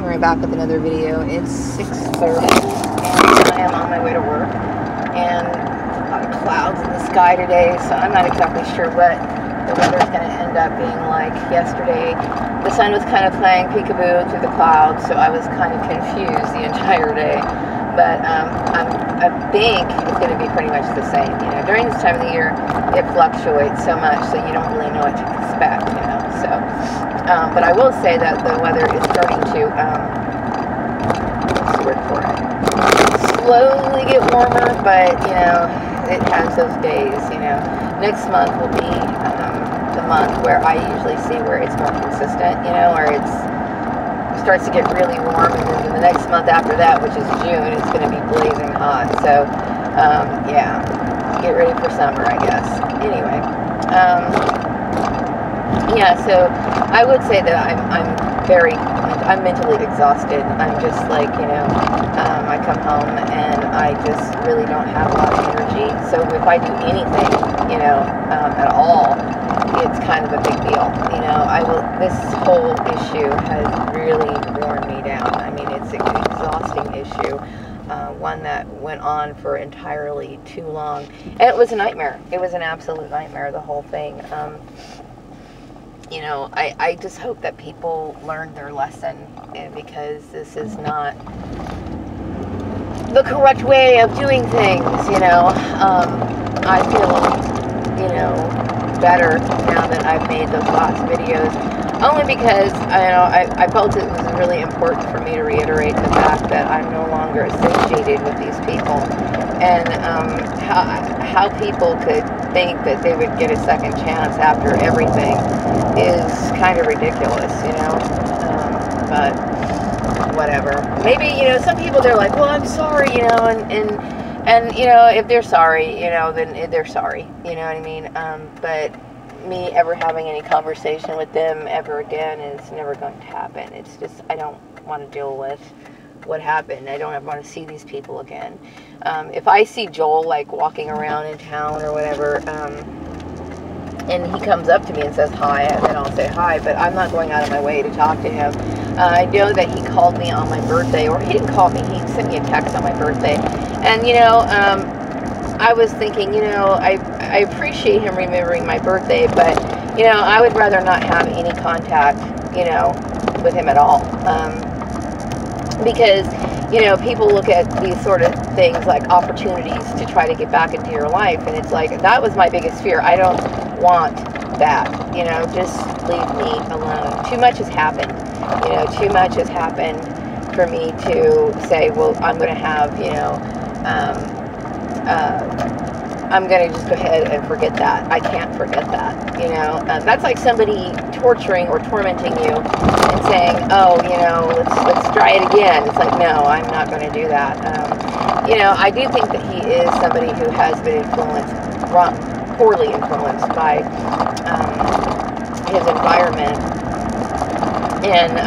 and we're back with another video. It's 6:30 and I am on my way to work, and a lot of clouds in the sky today, so I'm not exactly sure what the weather's going to end up being like. Yesterday the sun was kind of playing peekaboo through the clouds, so I was kind of confused the entire day, but I think it's going to be pretty much the same. You know, during this time of the year it fluctuates so much, so you don't really know what to expect, you know. So but I will say that the weather is starting to, what's the word for it, slowly get warmer, but, you know, it has those days, you know. Next month will be the month where I usually see where it's more consistent, you know, where it starts to get really warm, and then the next month after that, which is June, it's going to be blazing hot. So, yeah, get ready for summer, I guess. Anyway, yeah, so I would say that I'm mentally exhausted. I'm just like, you know, I come home and I just really don't have a lot of energy. So if I do anything, you know, at all, it's kind of a big deal. You know, this whole issue has really worn me down. I mean, it's an exhausting issue. One that went on for entirely too long. And it was a nightmare. It was an absolute nightmare, the whole thing. You know, I just hope that people learn their lesson, because this is not the correct way of doing things, you know. I feel, you know, better now that I've made those last videos, only because, I felt it was really important for me to reiterate the fact that I'm no longer associated with these people, and how people could think that they would get a second chance after everything is kind of ridiculous, you know. But whatever. Maybe, you know, some people, they're like, well, I'm sorry, you know, and you know, if they're sorry, you know, then they're sorry, you know what I mean. But me ever having any conversation with them ever again is never going to happen. It's just, I don't want to deal with what happened. I don't ever want to see these people again. If I see Joel, like, walking around in town or whatever, and he comes up to me and says hi, and then I'll say hi, but I'm not going out of my way to talk to him. I know that he called me on my birthday, or he didn't call me, he sent me a text on my birthday, and, you know, I was thinking, you know, I appreciate him remembering my birthday, but, you know, I would rather not have any contact, you know, with him at all. Because, you know, people look at these sort of things like opportunities to try to get back into your life, and it's like, that was my biggest fear. I don't want that, you know, just leave me alone. Too much has happened, you know, too much has happened for me to say, well, I'm going to have, you know, I'm going to just go ahead and forget that. I can't forget that, you know. That's like somebody torturing or tormenting you and saying, oh, you know, let's try it again. It's like, no, I'm not going to do that. You know, I do think that he is somebody who has been poorly influenced by his environment. And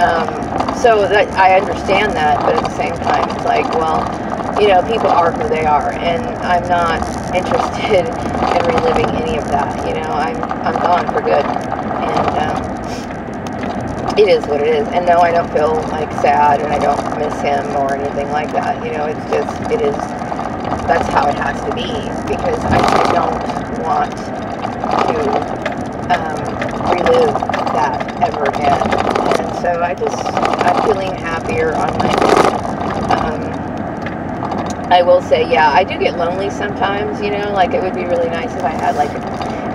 so that, I understand that, but at the same time, it's like, well, you know, people are who they are, and I'm not interested in reliving any of that. You know, I'm gone for good, and it is what it is. And no, I don't feel like sad, and I don't miss him or anything like that. You know, it's just, it is, that's how it has to be, because I don't want to relive that ever again. And so I'm feeling happier on my own. I will say, yeah, I do get lonely sometimes, you know, like, it would be really nice if I had, like,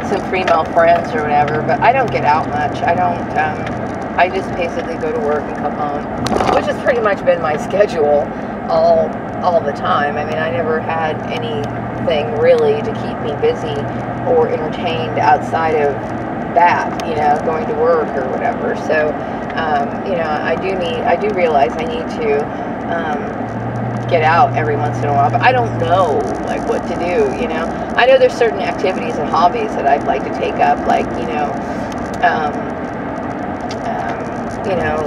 some female friends or whatever, but I don't get out much. I don't, I just basically go to work and come home, which has pretty much been my schedule all the time. I mean, I never had anything really to keep me busy or entertained outside of that, you know, going to work or whatever. So, you know, I do realize I need to, get out every once in a while, but I don't know, like, what to do, you know. I know there's certain activities and hobbies that I'd like to take up, like, you know,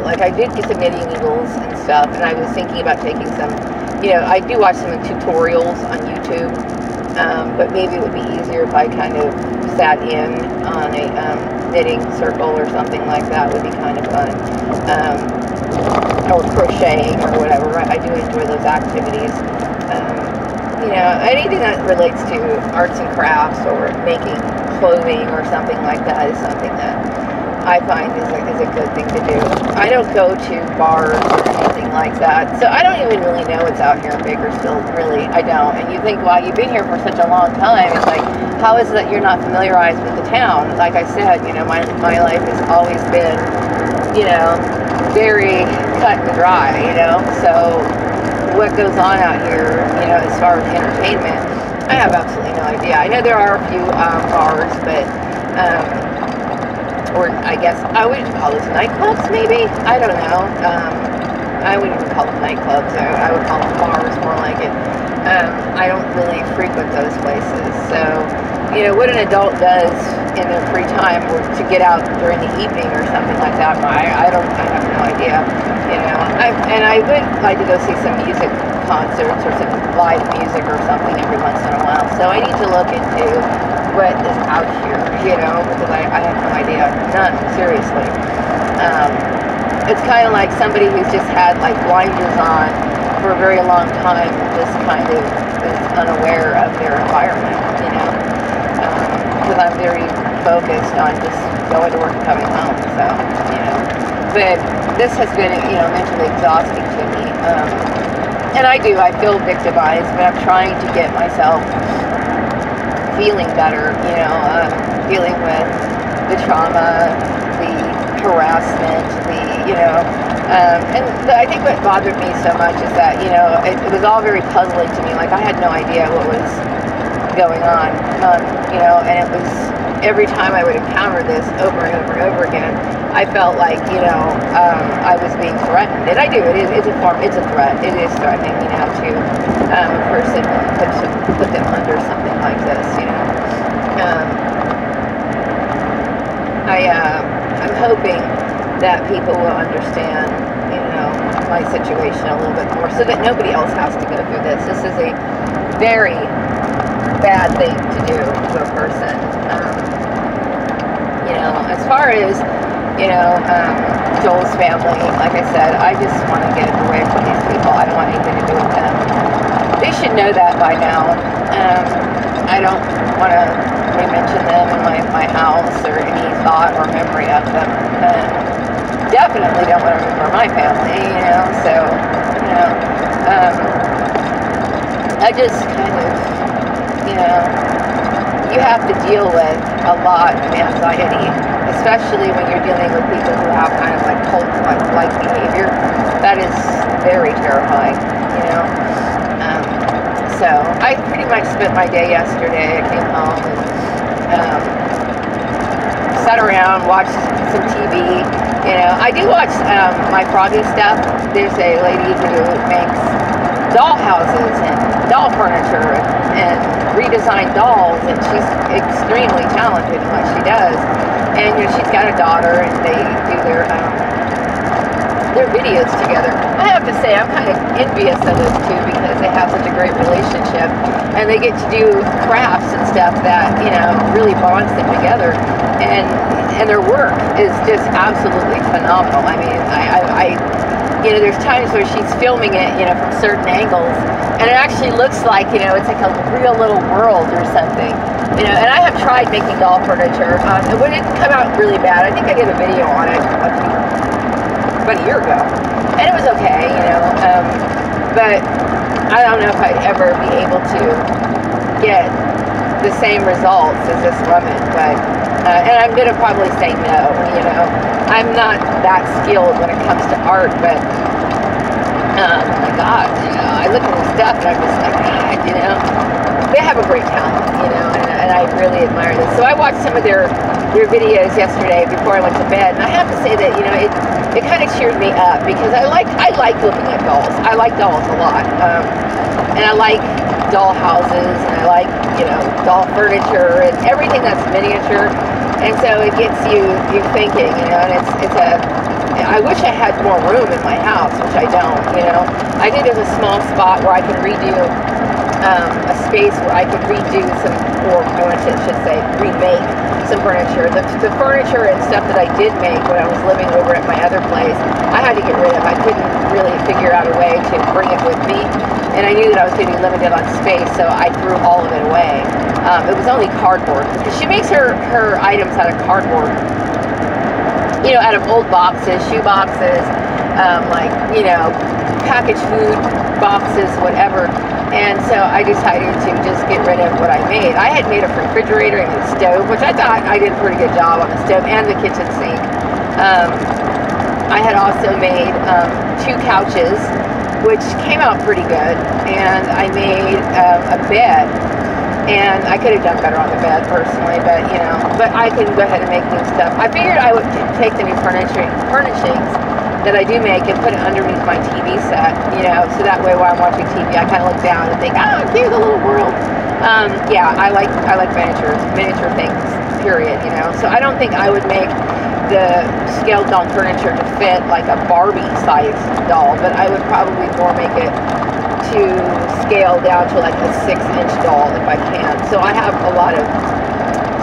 like, I did get some knitting needles and stuff, and I was thinking about taking some, you know, I do watch some tutorials on YouTube, but maybe it would be easier if I kind of sat in on a knitting circle or something like that. Would be kind of fun. or crocheting or whatever. I do enjoy those activities. You know, anything that relates to arts and crafts or making clothing or something like that is something that I find is a good thing to do. I don't go to bars or anything like that, so I don't even really know what's out here in Bakersfield, really. I don't. And you think, well, you've been here for such a long time. It's like, how is it that you're not familiarized with the town? Like I said, you know, my life has always been, you know, very cut and dry, you know, so what goes on out here, you know, as far as entertainment, I have absolutely no idea. I know there are a few bars, but or I guess I would call those nightclubs, maybe? I don't know. I wouldn't even call them nightclubs. I would call them bars, more like it. I don't really frequent those places. So, you know, what an adult does in their free time or to get out during the evening or something like that, I have no idea. You know, I would like to go see some music concerts or some live music or something every once in a while. So I need to look into what is out here, you know, because I have no idea. None, seriously. It's kind of like somebody who's just had like blinders on for a very long time, just kind of is unaware of their environment, you know. Because I'm very focused on just going to work and coming home, so, you know. But this has been, you know, mentally exhausting to me. And I feel victimized, but I'm trying to get myself feeling better, you know, dealing with the trauma, the harassment, you know, and I think what bothered me so much is that, you know, it was all very puzzling to me. Like, I had no idea what was going on, you know, and it was every time I would encounter this over and over and over again, I felt like, you know, I was being threatened. And I do, it's a threat. It is threatening, you know, to a person put them under something like this, you know. I'm hoping that people will understand, you know, my situation a little bit more so that nobody else has to go through this. This is a very bad thing to do to a person. You know, as far as, you know, Joel's family, like I said, I just want to get away from these people. I don't want anything to do with them. They should know that by now. I don't want to mention them in my house or any thought or memory of them. Definitely don't want to remember my family, you know, so, you know, I just kind of, you know, you have to deal with a lot of anxiety, especially when you're dealing with people who have kind of like cult-like behavior. That is very terrifying, you know. So I pretty much spent my day yesterday. I came home and sat around, watched some TV. You know, I do watch my Froggy stuff. There's a lady who makes doll houses and doll furniture and redesigned dolls, and she's extremely talented in what she does. And you know, she's got a daughter, and they do their videos together. I have to say, I'm kind of envious of those two because they have such a great relationship, and they get to do crafts and stuff that, you know, really bonds them together, and their work is just absolutely phenomenal. I mean, I you know, there's times where she's filming it, you know, from certain angles, and it actually looks like, you know, it's like a real little world or something, you know. And I have tried making doll furniture. It didn't come out really bad. I think I did a video on it about a year ago, and it was okay, you know, but I don't know if I'd ever be able to get the same results as this woman, but and I'm gonna probably say no, you know. I'm not that skilled when it comes to art, but oh my God, you know, I look at this stuff and I'm just like, God, you know, they have a great talent, you know, and I really admire this. So I watched some of their videos yesterday before I went to bed, and I have to say that, you know, it kind of cheered me up because I like looking at dolls. I like dolls a lot, and I like doll houses, and I like, you know, doll furniture and everything that's miniature. And so it gets you thinking, you know, and I wish I had more room in my house, which I don't, you know. I think there's a small spot where I could redo, a space where I could redo some, or I should say, remake some furniture. The furniture and stuff that I did make when I was living over at my other place, I had to get rid of. I couldn't figure out a way to bring it with me. And I knew that I was going to be limited on space, so I threw all of it away. It was only cardboard, because she makes her items out of cardboard. You know, out of old boxes, shoe boxes, like, you know, packaged food boxes, whatever. And so I decided to just get rid of what I made. I had made a refrigerator and a stove, which I thought I did a pretty good job on the stove, and the kitchen sink. I had also made 2 couches, which came out pretty good, and I made a bed. And I could have done better on the bed personally, but you know, but I can go ahead and make new stuff. I figured I would take the new furnishings that I do make and put it underneath my TV set, you know, so that way while I'm watching TV, I kind of look down and think, oh, cute, the little world. Yeah, I like miniature things, period, you know. So I don't think I would make the scaled down furniture to fit like a Barbie-sized doll, but I would probably more make it to scale down to like a 6-inch doll if I can. So I have a lot of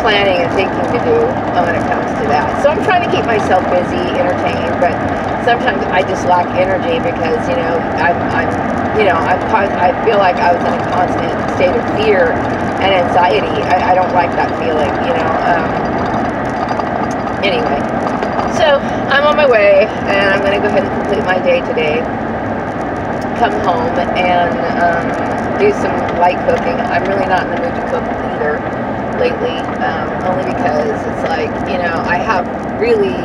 planning and thinking to do when it comes to that. So I'm trying to keep myself busy, entertained, but sometimes I just lack energy because, you know, I feel like I was in a constant state of fear and anxiety. I don't like that feeling, you know. Anyway, so I'm on my way, and I'm going to go ahead and complete my day today. Come home and do some light cooking. I'm really not in the mood to cook either lately, only because it's like, you know, I have really,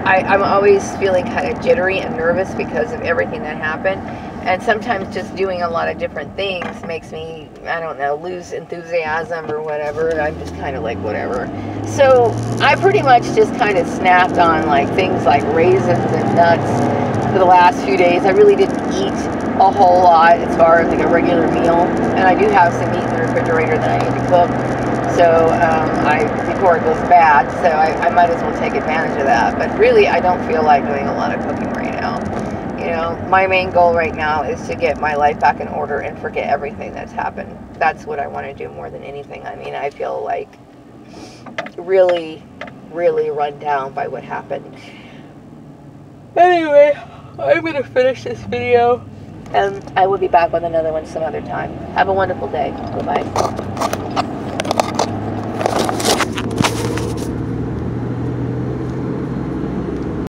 I'm always feeling kind of jittery and nervous because of everything that happened, and sometimes just doing a lot of different things makes me, I don't know, lose enthusiasm or whatever. I'm just kind of like, whatever. So I pretty much just kind of snapped on like things like raisins and nuts for the last few days. I really didn't eat a whole lot as far as like a regular meal, and I do have some meat in the refrigerator that I need to cook, so before it goes bad, so I might as well take advantage of that. But really, I don't feel like doing a lot of cooking right now. You know, my main goal right now is to get my life back in order and forget everything that's happened. That's what I want to do more than anything. I mean, I feel like really, really run down by what happened. Anyway, I'm going to finish this video, and I will be back with another one some other time. Have a wonderful day. Bye-bye.